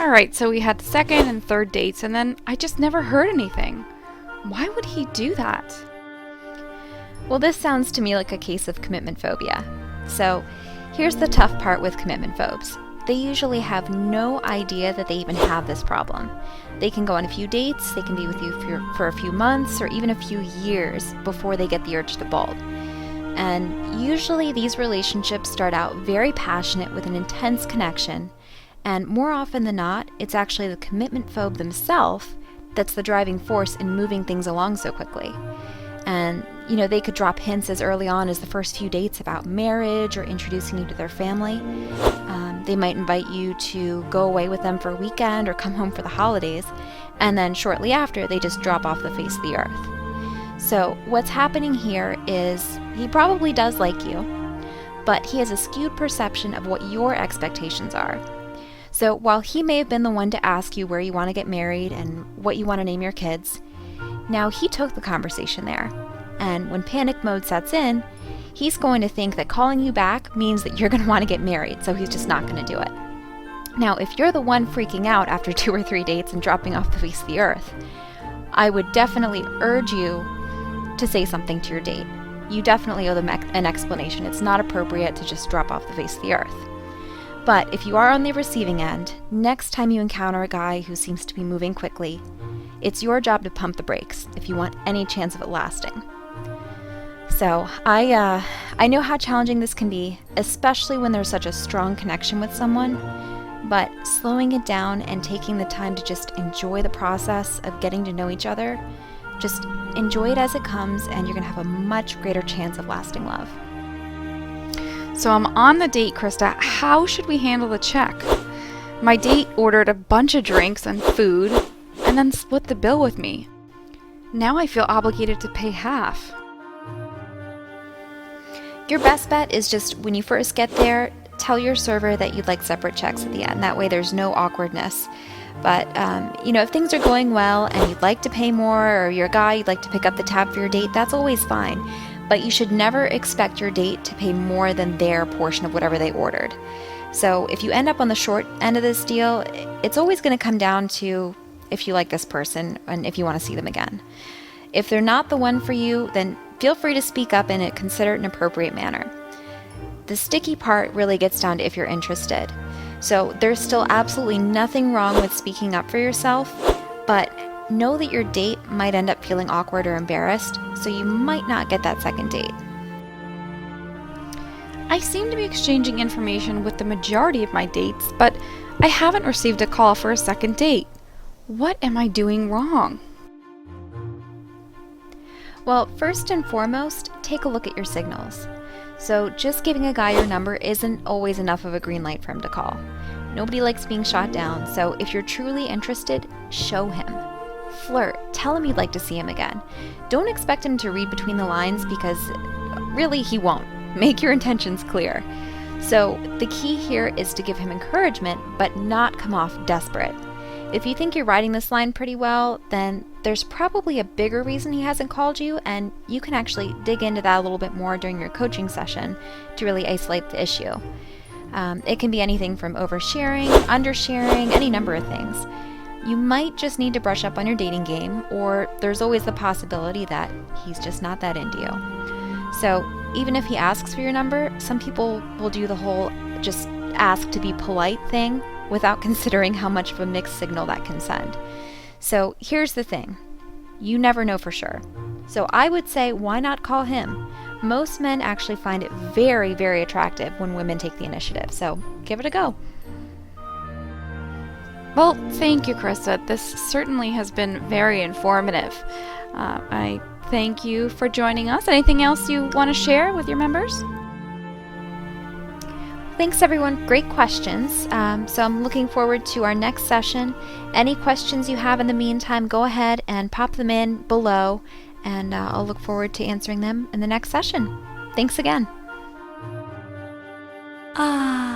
Alright, so we had the second and third dates, and then I just never heard anything. Why would he do that? Well, this sounds to me like a case of commitment phobia. So, here's the tough part with commitment phobes. They usually have no idea that they even have this problem. They can go on a few dates, they can be with you for a few months, or even a few years before they get the urge to bolt. And usually these relationships start out very passionate with an intense connection, and more often than not, it's actually the commitment phobe themselves that's the driving force in moving things along so quickly. And, they could drop hints as early on as the first few dates about marriage or introducing you to their family. They might invite you to go away with them for a weekend or come home for the holidays, and then shortly after, they just drop off the face of the earth. So what's happening here is he probably does like you, but he has a skewed perception of what your expectations are. So while he may have been the one to ask you where you want to get married and what you want to name your kids, now he took the conversation there. And when panic mode sets in, he's going to think that calling you back means that you're going to want to get married, so he's just not going to do it. Now, if you're the one freaking out after 2 or 3 dates and dropping off the face of the earth, I would definitely urge you to say something to your date. You definitely owe them an explanation. It's not appropriate to just drop off the face of the earth. But if you are on the receiving end, next time you encounter a guy who seems to be moving quickly, it's your job to pump the brakes if you want any chance of it lasting. So I know how challenging this can be, especially when there's such a strong connection with someone, but slowing it down and taking the time to just enjoy the process of getting to know each other, just enjoy it as it comes, and you're going to have a much greater chance of lasting love. So I'm on the date, Krista. How should we handle the check? My date ordered a bunch of drinks and food, and then split the bill with me. Now I feel obligated to pay half. Your best bet is just when you first get there, tell your server that you'd like separate checks at the end. That way there's no awkwardness. But, if things are going well and you'd like to pay more, or you're a guy, you'd like to pick up the tab for your date, that's always fine. But you should never expect your date to pay more than their portion of whatever they ordered. So if you end up on the short end of this deal, it's always going to come down to if you like this person and if you want to see them again. If they're not the one for you, then feel free to speak up in a considerate and appropriate manner. The sticky part really gets down to if you're interested. So there's still absolutely nothing wrong with speaking up for yourself, but know that your date might end up feeling awkward or embarrassed, so you might not get that second date. I seem to be exchanging information with the majority of my dates, but I haven't received a call for a second date. What am I doing wrong? Well, first and foremost, take a look at your signals. So just giving a guy your number isn't always enough of a green light for him to call. Nobody likes being shot down, so if you're truly interested, show him. Flirt, tell him you'd like to see him again. Don't expect him to read between the lines because really he won't. Make your intentions clear. So the key here is to give him encouragement, but not come off desperate. If you think you're riding this line pretty well, then there's probably a bigger reason he hasn't called you, and you can actually dig into that a little bit more during your coaching session to really isolate the issue. It can be anything from oversharing, undersharing, any number of things. You might just need to brush up on your dating game, or there's always the possibility that he's just not that into you. So even if he asks for your number, some people will do the whole just ask to be polite thing without considering how much of a mixed signal that can send. So here's the thing. You never know for sure. So I would say, why not call him? Most men actually find it very, very attractive when women take the initiative. So give it a go. Well, thank you, Krista. This certainly has been very informative. I thank you for joining us. Anything else you want to share with your members? Thanks, everyone. Great questions. So I'm looking forward to our next session. Any questions you have in the meantime, go ahead and pop them in below, and I'll look forward to answering them in the next session. Thanks again. Ah.